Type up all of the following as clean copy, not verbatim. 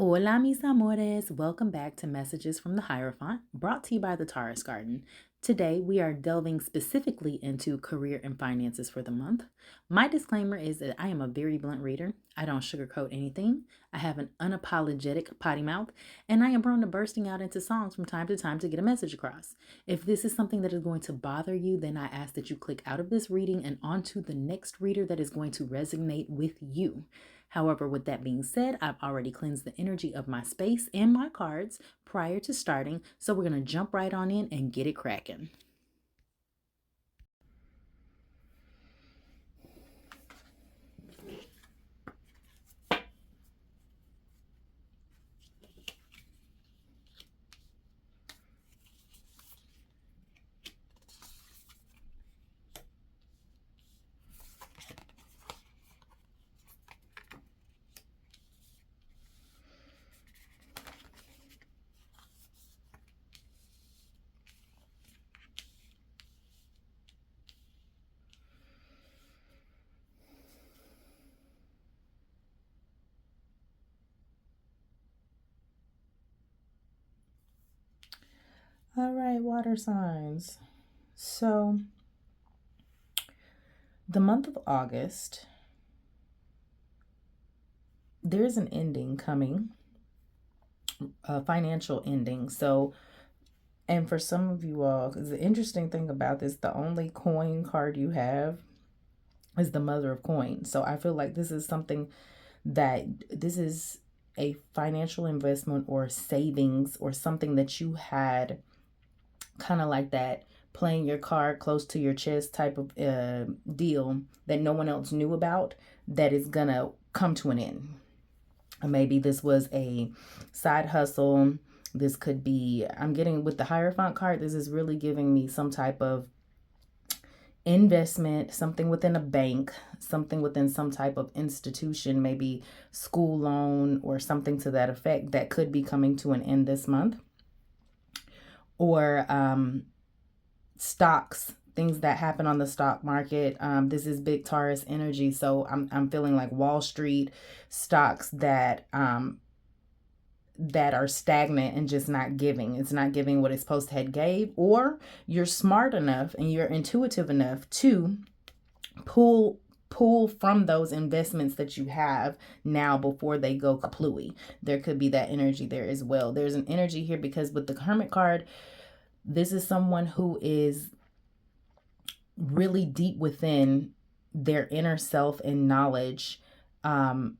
Hola, mis amores. Welcome back to Messages from the Hierophant, brought to you by the Taurus Garden. Today, we are delving specifically into career and finances for the month. My disclaimer is that I am a very blunt reader. I don't sugarcoat anything. I have an unapologetic potty mouth, and I am prone to bursting out into songs from time to time to get a message across. If this is something that is going to bother you, then I ask that you click out of this reading and onto the next reader that is going to resonate with you. However, with that being said, I've already cleansed the energy of my space and my cards prior to starting, so we're going to jump right on in and get it cracking. All right, water signs. So, the month of August, there's an ending coming, a financial ending. So, and for some of you all, because the interesting thing about this, the only coin card you have is the Mother of Coins. So, I feel like this is something that this is a financial investment or savings or something that you had kind of like that playing your card close to your chest type of deal that no one else knew about that is gonna come to an end. Maybe this was a side hustle. This could be, I'm getting with the Hierophant card, this is really giving me some type of investment, something within a bank, something within some type of institution, maybe school loan or something to that effect that could be coming to an end this month. Or stocks, things that happen on the stock market. This is big Taurus energy, so I'm feeling like Wall Street stocks that that are stagnant and just not giving. It's not giving what it's supposed to have gave, or you're smart enough and you're intuitive enough to pull from those investments that you have now before they go kaplooey. There could be that energy there as well. There's an energy here because with the Hermit card, this is someone who is really deep within their inner self and knowledge, gaining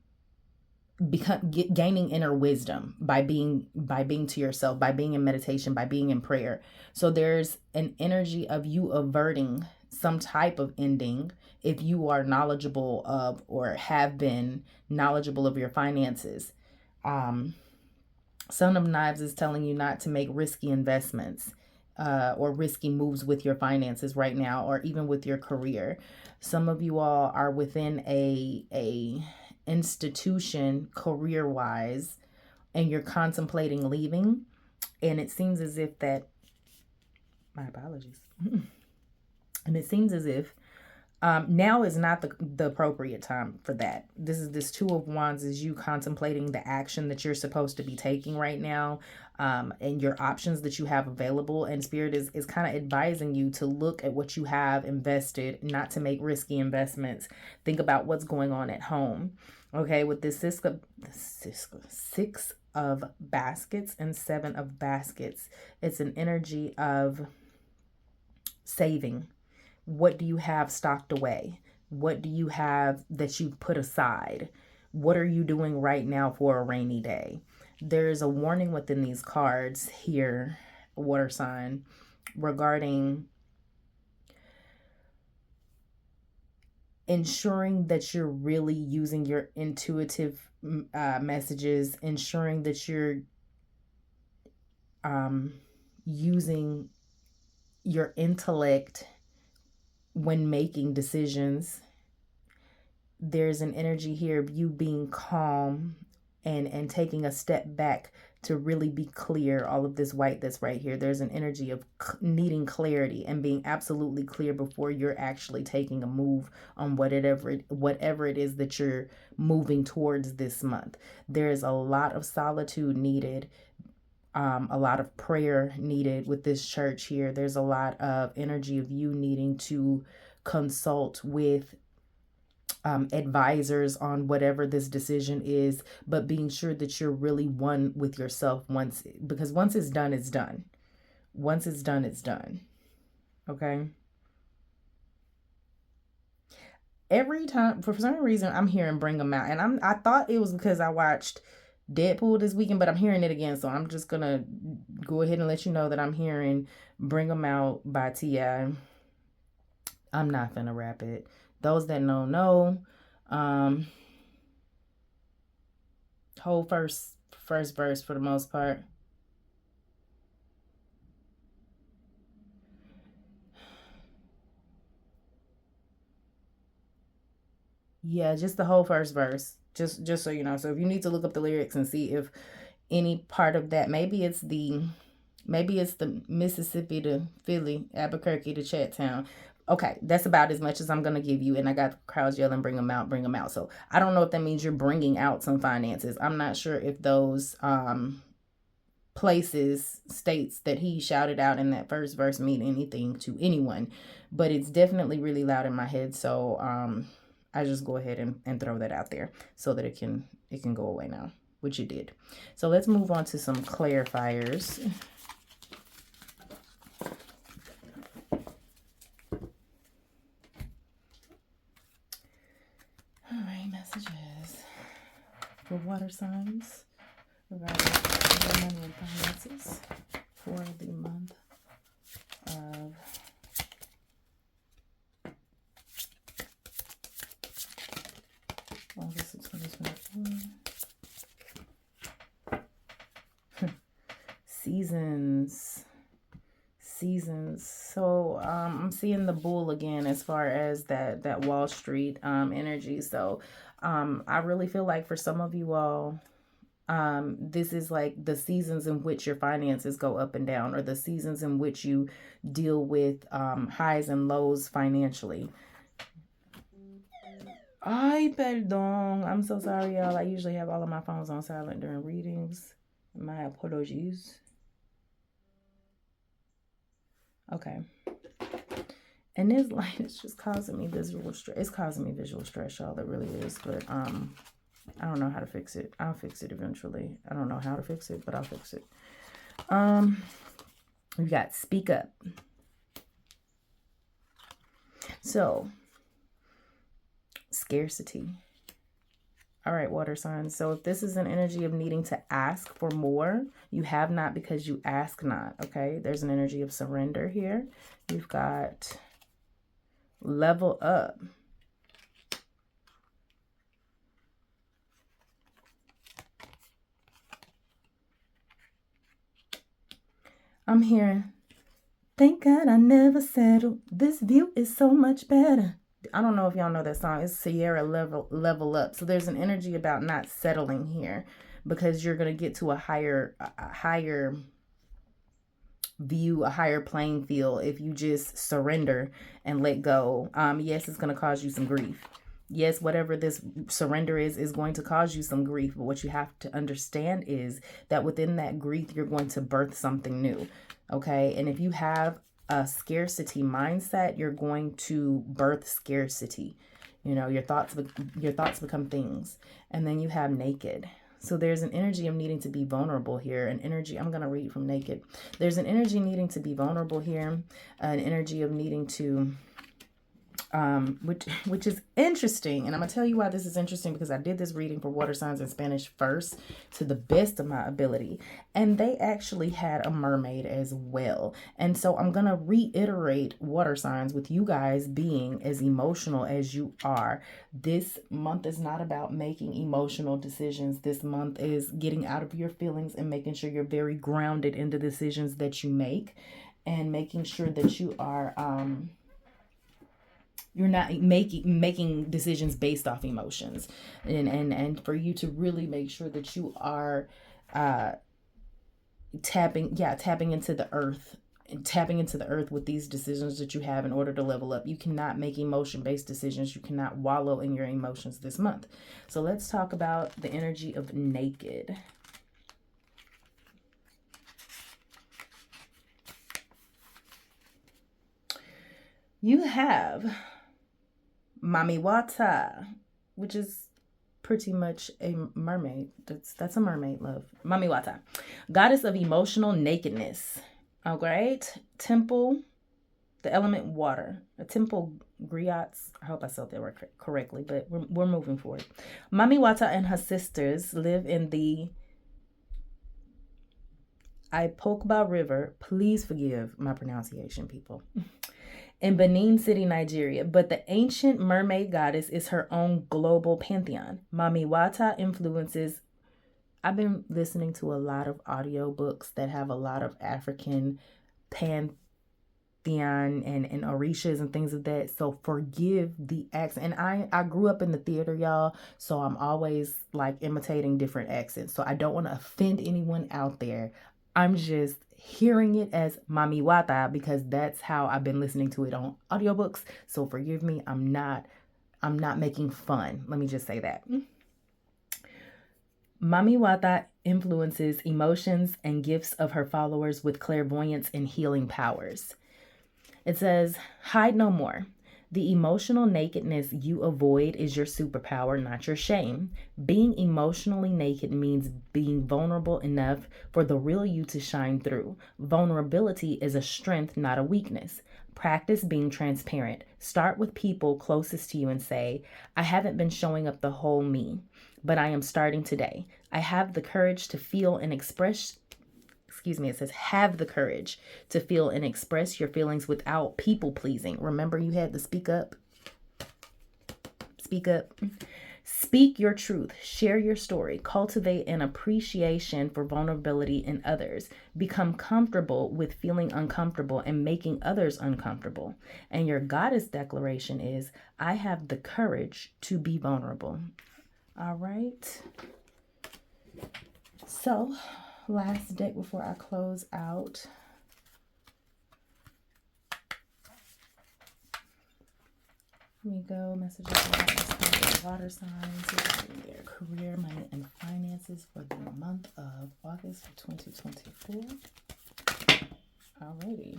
inner wisdom by being to yourself, by being in meditation, by being in prayer. So there's an energy of you averting some type of ending if you are knowledgeable of or have been knowledgeable of your finances. Son of Knives is telling you not to make risky investments or risky moves with your finances right now, or even with your career. Some of you all are within a institution career wise, and you're contemplating leaving, and it seems as if that, my apologies, and it seems as if now is not the appropriate time for that. This Two of Wands is you contemplating the action that you're supposed to be taking right now, and your options that you have available. And Spirit is kind of advising you to look at what you have invested, not to make risky investments. Think about what's going on at home. Okay, with this six of baskets and seven of baskets, it's an energy of saving. What do you have stocked away? What do you have that you've put aside? What are you doing right now for a rainy day? There's a warning within these cards here, water sign, regarding ensuring that you're really using your intuitive messages, ensuring that you're using your intellect when making decisions. There's an energy here of you being calm and taking a step back to really be clear. All of this white that's right here, there's an energy of needing clarity and being absolutely clear before you're actually taking a move on whatever it is that you're moving towards this month. There is a lot of solitude needed, a lot of prayer needed with this church here. There's a lot of energy of you needing to consult with advisors on whatever this decision is, but being sure that you're really one with yourself because once it's done, it's done. Once it's done, it's done. Okay. Every time, for some reason, I'm hearing bring them out, and I thought it was because I watched Deadpool this weekend, but I'm hearing it again, so I'm just gonna go ahead and let you know that I'm hearing Bring 'Em Out by T.I. I'm not gonna rap it. Those that know. Whole first verse for the most part. Yeah, just the whole first verse. Just so you know. So if you need to look up the lyrics and see if any part of that, maybe it's the Mississippi to Philly, Albuquerque to Chattown. Okay, that's about as much as I'm going to give you. And I got crowds yelling, bring them out, bring them out. So I don't know if that means you're bringing out some finances. I'm not sure if those places, states that he shouted out in that first verse mean anything to anyone. But it's definitely really loud in my head. So I just go ahead and throw that out there so that it can go away now, which it did. So let's move on to some clarifiers. All right, messages for water signs regarding money and finances for the month of August of 2024. Seasons. So I'm seeing the bull again as far as that Wall Street energy. So I really feel like for some of you all, this is like the seasons in which your finances go up and down, or the seasons in which you deal with highs and lows financially. Ay, perdón. I'm so sorry, y'all. I usually have all of my phones on silent during readings. My apologies. Okay. And this light is just causing me visual stress. It's causing me visual stress, y'all. That really is. But I don't know how to fix it. I'll fix it eventually. I don't know how to fix it, but I'll fix it. We got speak up. So, scarcity. All right, water signs. So if this is an energy of needing to ask for more, you have not because you ask not, okay? There's an energy of surrender here. You've got level up. I'm hearing, thank God I never settled. This view is so much better. I don't know if y'all know that song. It's Sierra level up. So there's an energy about not settling here because you're going to get to a higher view, a higher playing field if you just surrender and let go. Yes, it's going to cause you some grief. Yes, whatever this surrender is going to cause you some grief. But what you have to understand is that within that grief, you're going to birth something new. Okay. And if you have a scarcity mindset, you're going to birth scarcity. You know, your thoughts become things. And then you have naked. So there's an energy of needing to be vulnerable here. An energy, I'm going to read from naked. There's an energy needing to be vulnerable here. An energy of needing to which is interesting. And I'm gonna tell you why this is interesting, because I did this reading for water signs in Spanish first to the best of my ability, and they actually had a mermaid as well. And so I'm gonna reiterate water signs with you guys being as emotional as you are. This month is not about making emotional decisions. This month is getting out of your feelings and making sure you're very grounded in the decisions that you make, and making sure that you are you're not making decisions based off emotions, and for you to really make sure that you are tapping into the earth, and tapping into the earth with these decisions that you have in order to level up. You cannot make emotion-based decisions. You cannot wallow in your emotions this month. So let's talk about the energy of naked. You have Mami Wata, which is pretty much a mermaid. That's a mermaid, love. Mami Wata, goddess of emotional nakedness. All right. Temple, the element water. A temple griots. I hope I spelled that word correctly, but we're moving forward. Mami Wata and her sisters live in the Ipokba River. Please forgive my pronunciation, people. In Benin City, Nigeria, but the ancient mermaid goddess is her own global pantheon. Mami Wata influences. I've been listening to a lot of audiobooks that have a lot of African pantheon and orishas and things of that. So forgive the accent. And I grew up in the theater, y'all. So I'm always like imitating different accents. So I don't want to offend anyone out there. I'm just hearing it as Mami Wata because that's how I've been listening to it on audiobooks. So forgive me. I'm not making fun. Let me just say that. Mami Wata influences emotions and gifts of her followers with clairvoyance and healing powers. It says, hide no more. The emotional nakedness you avoid is your superpower, not your shame. Being emotionally naked means being vulnerable enough for the real you to shine through. Vulnerability is a strength, not a weakness. Practice being transparent. Start with people closest to you and say, I haven't been showing up the whole me, but I am starting today. I have the courage to feel and express. It says have the courage to feel and express your feelings without people pleasing. Remember, you had to speak up. Speak up. Speak your truth. Share your story. Cultivate an appreciation for vulnerability in others. Become comfortable with feeling uncomfortable and making others uncomfortable. And your goddess declaration is, I have the courage to be vulnerable. All right. So, last deck before I close out. Here we go. Messages for water signs, their career, money, and finances for the month of August of 2024. Alrighty.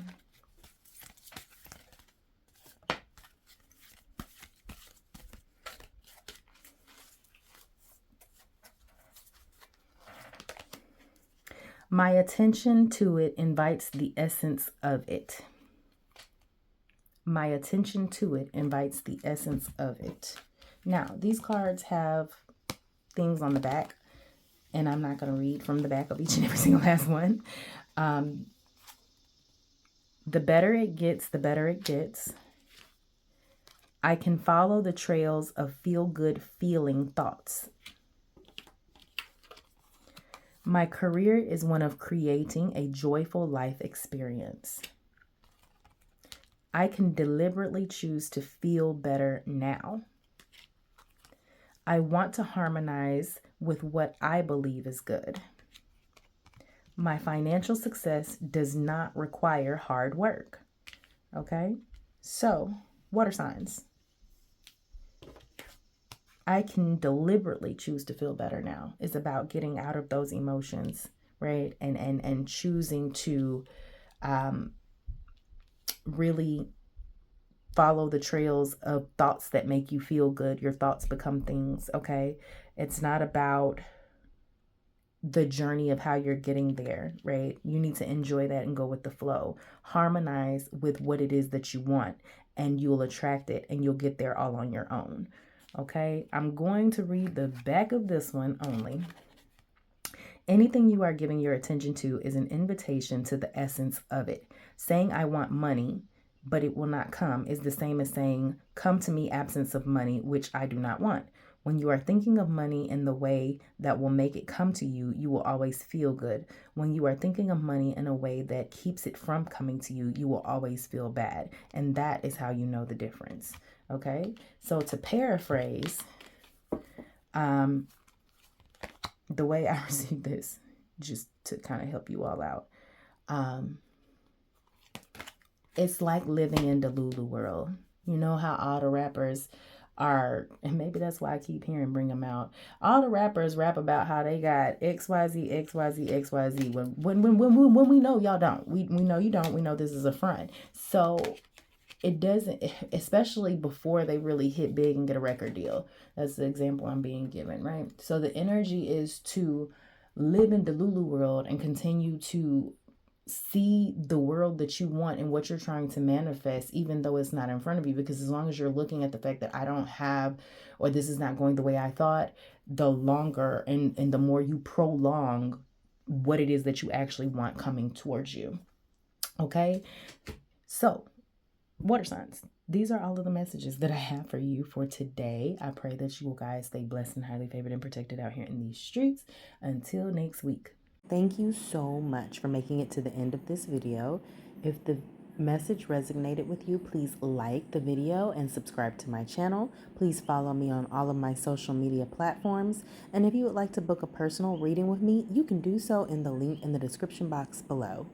My attention to it invites the essence of it. My attention to it invites the essence of it. Now, these cards have things on the back, and I'm not going to read from the back of each and every single last one. The better it gets, the better it gets. I can follow the trails of feel-good feeling thoughts. My career is one of creating a joyful life experience. I can deliberately choose to feel better now. I want to harmonize with what I believe is good. My financial success does not require hard work. Okay? So, water signs. I can deliberately choose to feel better now. It's about getting out of those emotions, right? And choosing to really follow the trails of thoughts that make you feel good. Your thoughts become things, okay? It's not about the journey of how you're getting there, right? You need to enjoy that and go with the flow. Harmonize with what it is that you want, and you'll attract it, and you'll get there all on your own. Okay, I'm going to read the back of this one only. Anything you are giving your attention to is an invitation to the essence of it. Saying I want money, but it will not come is the same as saying, come to me absence of money, which I do not want. When you are thinking of money in the way that will make it come to you, you will always feel good. When you are thinking of money in a way that keeps it from coming to you, you will always feel bad. And that is how you know the difference. Okay, so to paraphrase, the way I received this, just to kind of help you all out. It's like living in Delulu world. You know how all the rappers are, and maybe that's why I keep hearing bring them out. All the rappers rap about how they got XYZ, XYZ, XYZ. When we know y'all don't. We know you don't. We know this is a front. So it doesn't, especially before they really hit big and get a record deal. That's the example I'm being given, right? So the energy is to live in the Lulu world and continue to see the world that you want and what you're trying to manifest, even though it's not in front of you. Because as long as you're looking at the fact that I don't have, or this is not going the way I thought, the longer and the more you prolong what it is that you actually want coming towards you. Okay, so water signs, these are all of the messages that I have for you for today. I pray that you guys stay blessed and highly favored and protected out here in these streets. Until next week. Thank you so much for making it to the end of this video. If the message resonated with you, please like the video and subscribe to my channel. Please follow me on all of my social media platforms. And if you would like to book a personal reading with me, you can do so in the link in the description box below.